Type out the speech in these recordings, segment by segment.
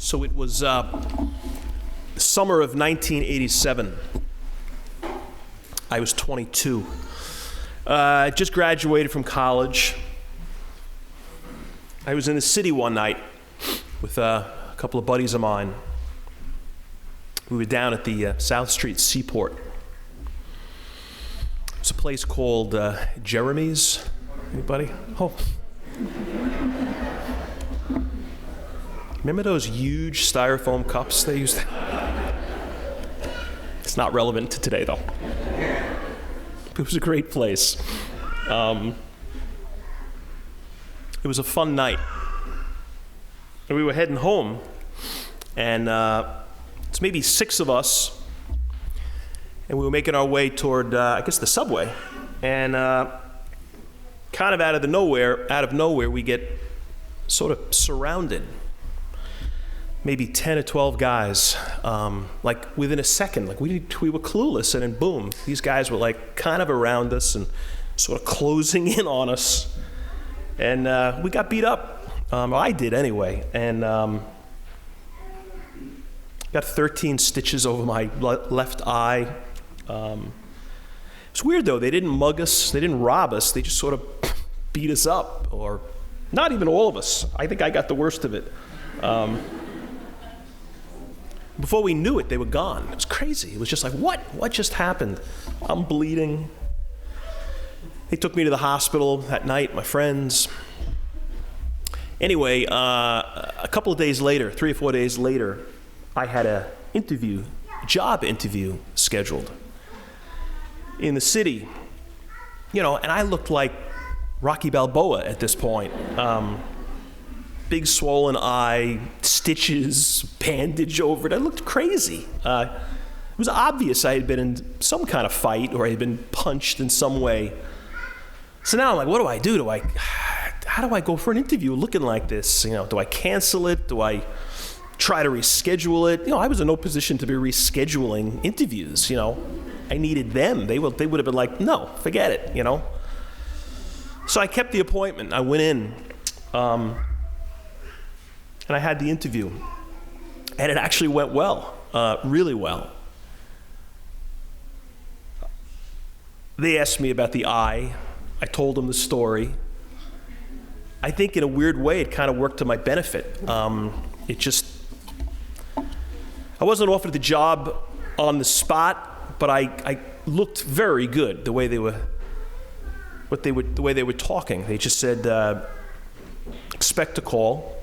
So it was the summer of 1987. I was 22. I just graduated from college. I was in the city one night with a couple of buddies of mine. We were down at the South Street Seaport. It's a place called Jeremy's. Anybody? Oh. Remember those huge styrofoam cups they used? It's not relevant to today, though. It was a great place. It was a fun night. And we were heading home, and it's maybe 6 of us, and we were making our way toward, I guess, the subway. And kind of out of nowhere, we get sort of surrounded. Maybe 10 or 12 guys, like within a second. Like we were clueless, and then boom, these guys were like kind of around us and sort of closing in on us. And we got beat up. I did anyway. And got 13 stitches over my left eye. It's weird though, they didn't mug us, they didn't rob us, they just sort of beat us up, or not even all of us. I think I got the worst of it. Before we knew it, they were gone. It was crazy. It was just like, what? What just happened? I'm bleeding. They took me to the hospital that night, my friends. Anyway, a couple of days later, 3 or 4 days later, I had a job interview scheduled in the city. And I looked like Rocky Balboa at this point. Big swollen eye, stitches, bandage over it. I looked crazy. It was obvious I had been in some kind of fight, or I had been punched in some way. So now I'm like, what do I do? How do I go for an interview looking like this? Do I cancel it? Do I try to reschedule it? I was in no position to be rescheduling interviews. I needed them. They would have been like, no, forget it. So I kept the appointment. I went in. And I had the interview, and it actually went well, really well. They asked me about the eye. I told them the story. I think in a weird way, it kind of worked to my benefit. I wasn't offered the job on the spot, but I looked very good the way they were talking. They just said, expect a call.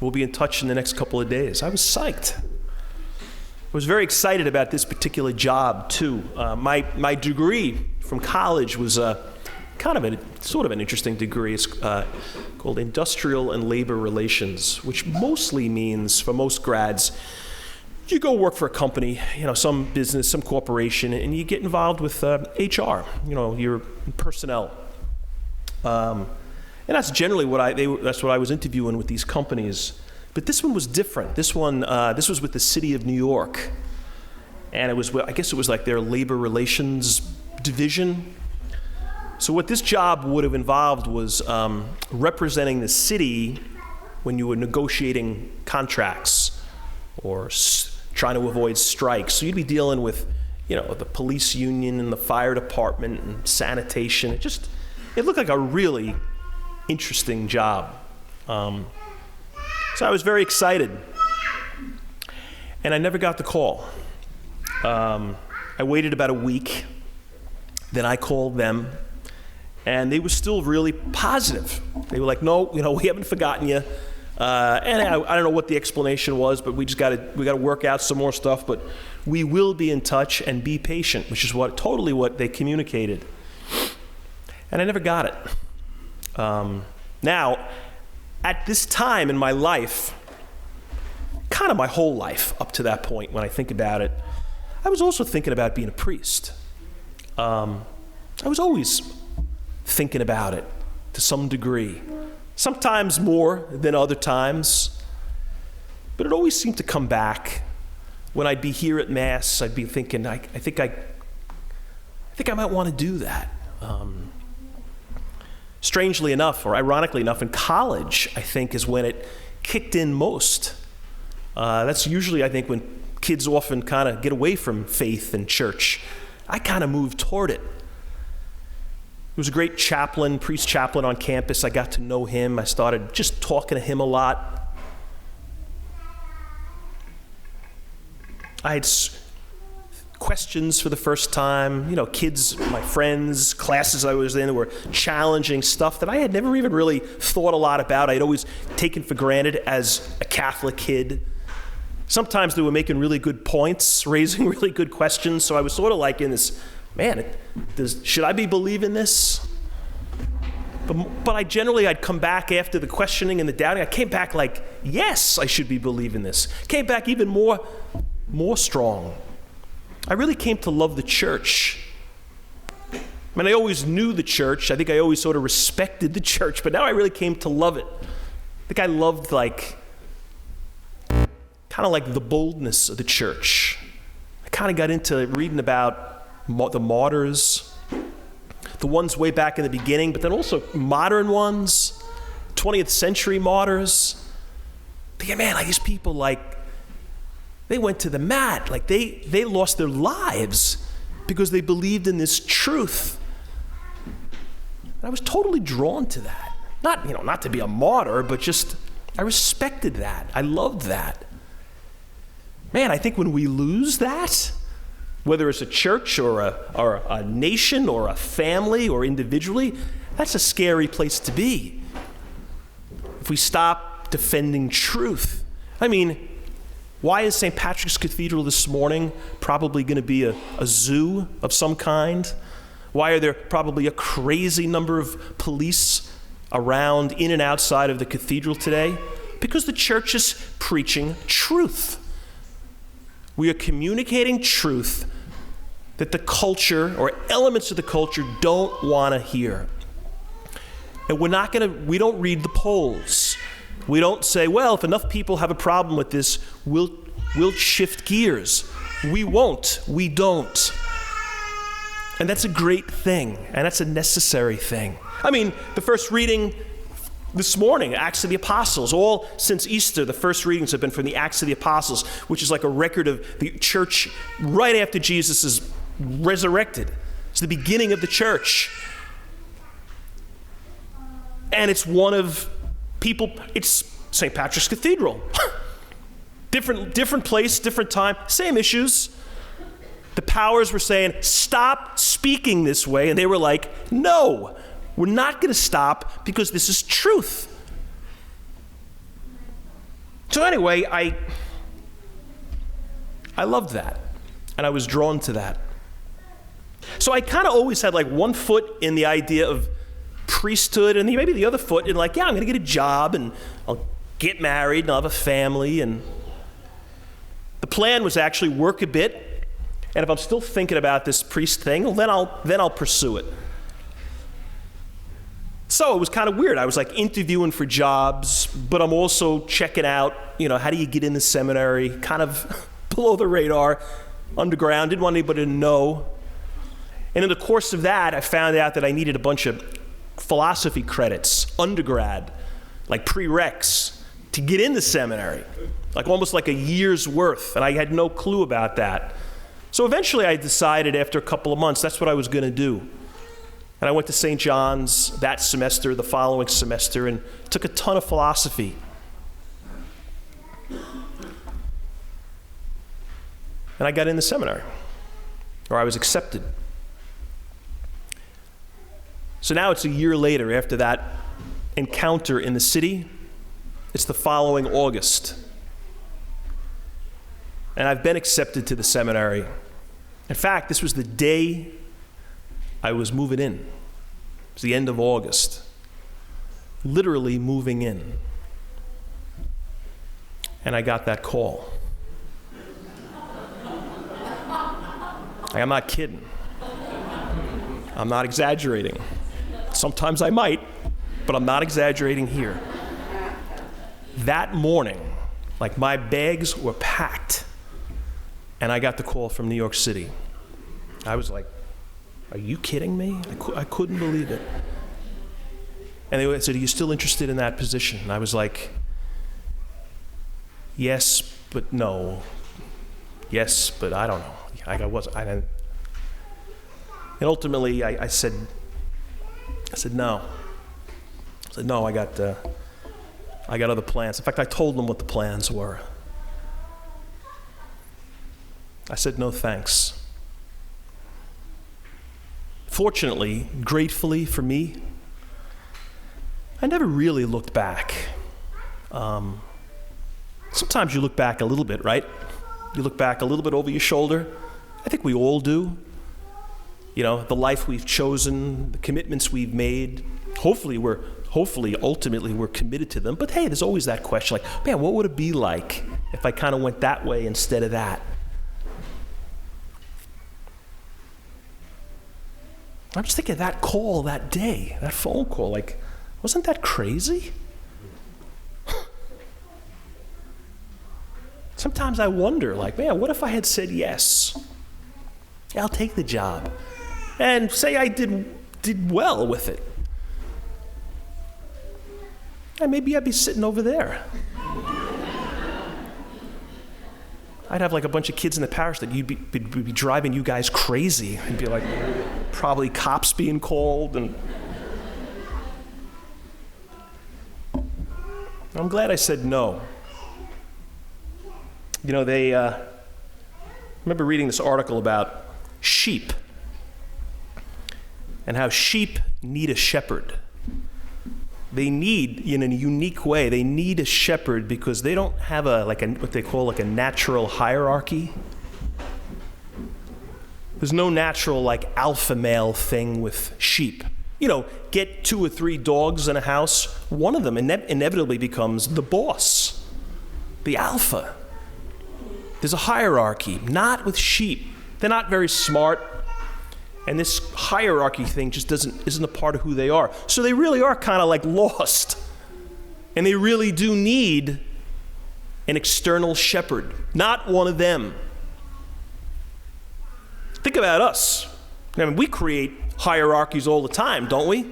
We'll be in touch in the next couple of days. I was psyched. I was very excited about this particular job, too. My degree from college was sort of an interesting degree. It's called Industrial and Labor Relations, which mostly means, for most grads, you go work for a company, some business, some corporation, and you get involved with HR, your personnel. And that's generally that's what I was interviewing with these companies. But this one was different. This was with the city of New York. And I guess it was like their labor relations division. So what this job would have involved was representing the city when you were negotiating contracts or trying to avoid strikes. So you'd be dealing with, the police union and the fire department and sanitation. It looked like a really interesting job. So I was very excited. And I never got the call. I waited about a week. Then I called them. And they were still really positive. They were like, no, we haven't forgotten you. And I don't know what the explanation was, but we got to work out some more stuff. But we will be in touch, and be patient, which is totally what they communicated. And I never got it. Now, at this time in my life, kind of my whole life up to that point, when I think about it, I was also thinking about being a priest. I was always thinking about it to some degree, sometimes more than other times, but it always seemed to come back. When I'd be here at Mass, I'd be thinking, I think I might want to do that. Strangely enough, or ironically enough, in college, I think, is when it kicked in most. That's usually, I think, when kids often kind of get away from faith and church. I kind of moved toward it. There was a great chaplain, priest chaplain on campus. I got to know him. I started just talking to him a lot. I had questions for the first time. Kids, my friends, classes I was in were challenging stuff that I had never even really thought a lot about. I had always taken for granted as a Catholic kid. Sometimes they were making really good points, raising really good questions. So I was sort of like in this, should I be believing this? But I'd come back after the questioning and the doubting. I came back like, yes, I should be believing this. Came back even more strong. I really came to love the church. I always knew the church. I think I always sort of respected the church, but now I really came to love it. I think I loved kind of like the boldness of the church. I kind of got into reading about the martyrs, the ones way back in the beginning, but then also modern ones, 20th century martyrs. Thinking, these people, they went to the mat. They lost their lives because they believed in this truth. And I was totally drawn to that. Not to be a martyr, but just, I respected that. I loved that. I think when we lose that, whether it's a church or a nation or a family or individually, that's a scary place to be. If we stop defending truth. Why is St. Patrick's Cathedral this morning probably going to be a zoo of some kind? Why are there probably a crazy number of police around in and outside of the cathedral today? Because the church is preaching truth. We are communicating truth that the culture or elements of the culture don't want to hear. And we don't read the polls. We don't say, well, if enough people have a problem with this, we'll shift gears. We won't. We don't. And that's a great thing, and that's a necessary thing. The first reading this morning, Acts of the Apostles, all since Easter, the first readings have been from the Acts of the Apostles, which is like a record of the church right after Jesus is resurrected. It's the beginning of the church. And it's it's St. Patrick's Cathedral. Different place, different time, same issues. The powers were saying, stop speaking this way. And they were like, no, we're not going to stop because this is truth. So anyway, I loved that. And I was drawn to that. So I kind of always had one foot in the idea of priesthood and maybe the other foot in I'm going to get a job and I'll get married and I'll have a family. And the plan was actually work a bit. And if I'm still thinking about this priest thing, well, then I'll pursue it. So it was kind of weird. I was interviewing for jobs, but I'm also checking out, how do you get in the seminary, kind of below the radar, underground, didn't want anybody to know. And in the course of that, I found out that I needed a bunch of philosophy credits, undergrad, prereqs, to get in the seminary, almost a year's worth, and I had no clue about that. So eventually I decided after a couple of months that's what I was going to do. And I went to St. John's that semester, the following semester, and took a ton of philosophy. And I got in the seminary, or I was accepted. So now it's a year later after that encounter in the city. It's the following August. And I've been accepted to the seminary. In fact, this was the day I was moving in. It was the end of August. Literally moving in. And I got that call. I'm not kidding. I'm not exaggerating. Sometimes I might, but I'm not exaggerating here. That morning, my bags were packed, and I got the call from New York City. I was like, are you kidding me? I couldn't believe it. And they said, are you still interested in that position? And I was like, yes, but no. Yes, but I don't know. I didn't. And ultimately, I said no. I said no. I got other plans. In fact, I told them what the plans were. I said no, thanks. Fortunately, gratefully for me, I never really looked back. Sometimes you look back a little bit, right? You look back a little bit over your shoulder. I think we all do. You know, the life we've chosen, the commitments we've made. Hopefully, ultimately, we're committed to them. But hey, there's always that question, like, man, what would it be like if I kind of went that way instead of that? I'm just thinking of that call that day, that phone call, like, wasn't that crazy? Sometimes I wonder, like, man, what if I had said yes? Yeah, I'll take the job. And say I did well with it. And maybe I'd be sitting over there. I'd have like a bunch of kids in the parish that you'd be driving you guys crazy. And be like, probably cops being called. And I'm glad I said no. You know, I remember reading this article about sheep and how sheep need a shepherd. They need, in a unique way, they need a shepherd because they don't have what they call a natural hierarchy. There's no natural alpha male thing with sheep. You know, get 2 or 3 dogs in a house, one of them inevitably becomes the boss, the alpha. There's a hierarchy, not with sheep. They're not very smart, and this hierarchy thing just isn't a part of who they are. So they really are kind of lost, and they really do need an external shepherd, not one of them. Think about us. I mean, we create hierarchies all the time, don't we?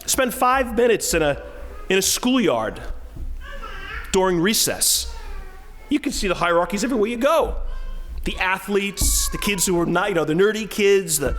Spend 5 minutes in a schoolyard during recess. You can see the hierarchies everywhere you go. The athletes, the kids who are not, the nerdy kids, the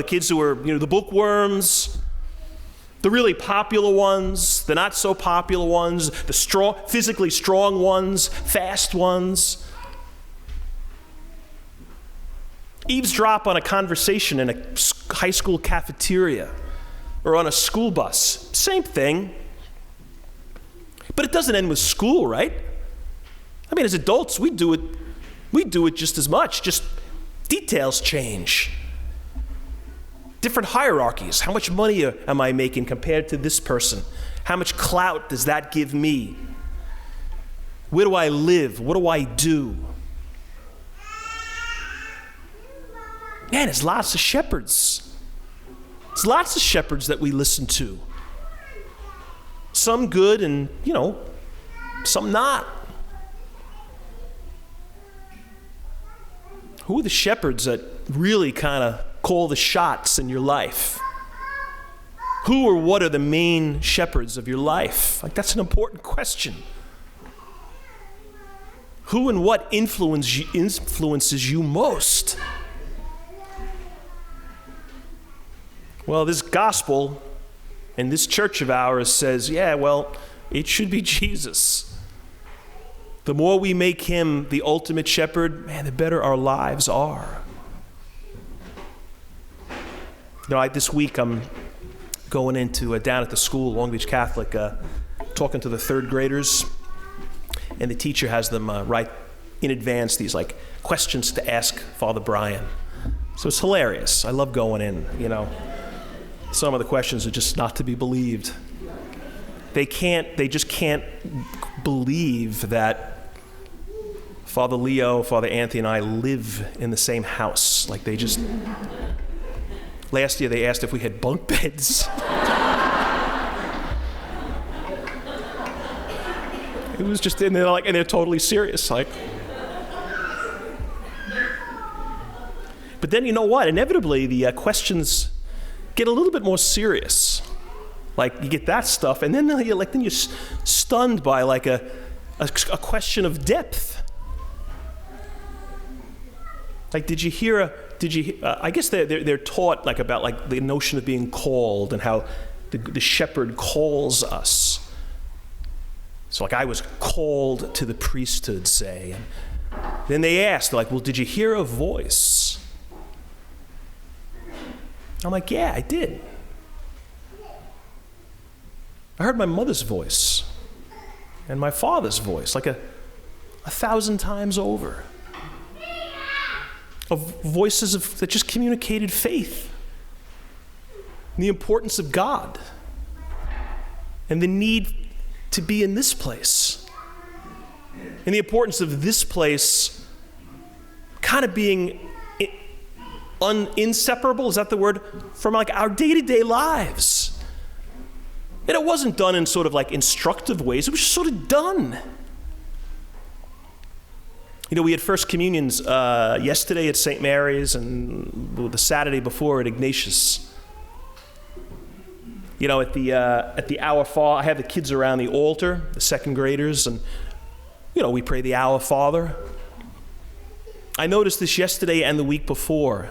kids who are, the bookworms, the really popular ones, the not so popular ones, the physically strong ones, fast ones. Eavesdrop on a conversation in a high school cafeteria or on a school bus. Same thing. But it doesn't end with school, right? I mean, as adults, we do it just as much, just details change. Different hierarchies. How much money am I making compared to this person? How much clout does that give me? Where do I live? What do I do? Man, there's lots of shepherds. There's lots of shepherds that we listen to. Some good and, some not. Who are the shepherds that really kind of call the shots in your life? Who or what are the main shepherds of your life? That's an important question. Who and what influences you most? Well, this gospel and this church of ours says, it should be Jesus. The more we make him the ultimate shepherd, man, the better our lives are. This week I'm going into down at the school, Long Beach Catholic, talking to the 3rd graders, and the teacher has them write in advance these questions to ask Father Brian. So it's hilarious. I love going in, Some of the questions are just not to be believed. They just can't believe that Father Leo, Father Anthony, and I live in the same house. Last year they asked if we had bunk beds. It was just, and they're totally serious. But then you know what? Inevitably, the questions get a little bit more serious. You get that stuff, and then you're stunned by a question of depth. Like, I guess they're taught like about like the notion of being called and how the shepherd calls us. So like I was called to the priesthood, say. And then they asked, like, well, did you hear a voice? I'm like, yeah, I did. I heard my mother's voice and my father's voice like a 1,000 times over. Of voices that just communicated faith, and the importance of God, and the need to be in this place, and the importance of this place kind of being inseparable, is that the word, from like our day-to-day lives. And it wasn't done in sort of like instructive ways, it was just sort of done. You know, we had First Communions yesterday at St. Mary's and the Saturday before at Ignatius. You know, at the Our Father, I have the kids around the altar, the second graders, and, you know, we pray the Our Father. I noticed this yesterday and the week before.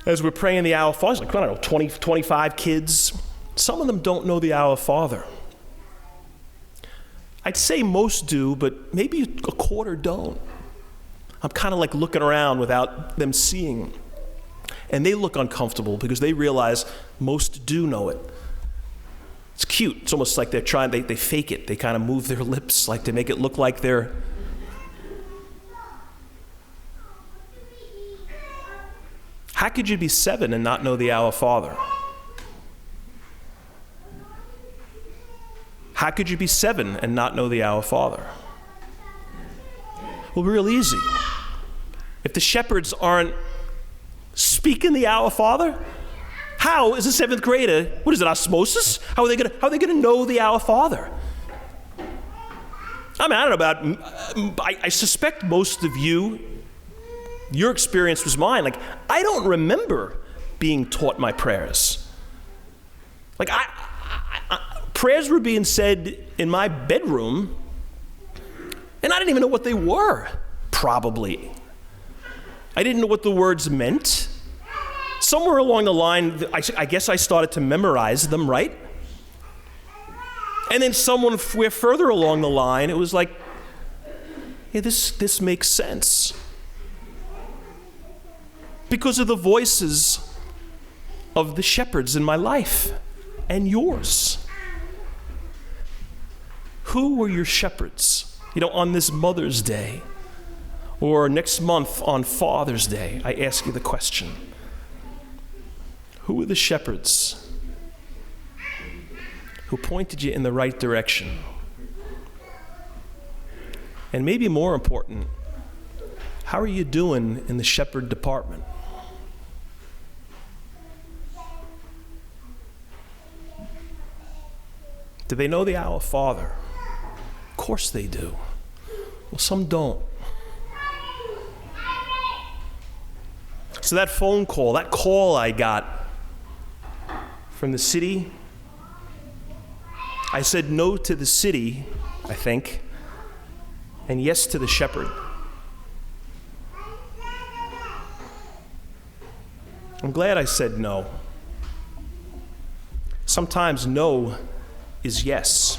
As we're praying the Our Father, it's like, I don't know, 20, 25 kids. Some of them don't know the Our Father. I'd say most do, but maybe a quarter don't. I'm kind of like looking around without them seeing. And they look uncomfortable because they realize most do know it. It's cute. It's almost like they're trying, they fake it. They kind of move their lips like to make it look like they're... How could you be 7 and not know the Our Father? How could you be 7 and not know the Our Father? Well, real easy. If the shepherds aren't speaking the Our Father, how is a 7th grader, what is it, osmosis? How are they gonna know the Our Father? I mean, I don't know about, I suspect most of you, your experience was mine. Like, I don't remember being taught my prayers. Like, prayers were being said in my bedroom, and I didn't even know what they were, probably. I didn't know what the words meant. Somewhere along the line, I guess I started to memorize them, right? And then somewhere further along the line, it was like, yeah, this makes sense. Because of the voices of the shepherds in my life and yours. Who were your shepherds? You know, on this Mother's Day or next month on Father's Day, I ask you the question. Who were the shepherds who pointed you in the right direction? And maybe more important, how are you doing in the shepherd department? Do they know the Our Father? Of course they do. Well, some don't. So that phone call, that call I got from the city, I said no to the city, I think, and yes to the shepherd. I'm glad I said no. Sometimes no is yes.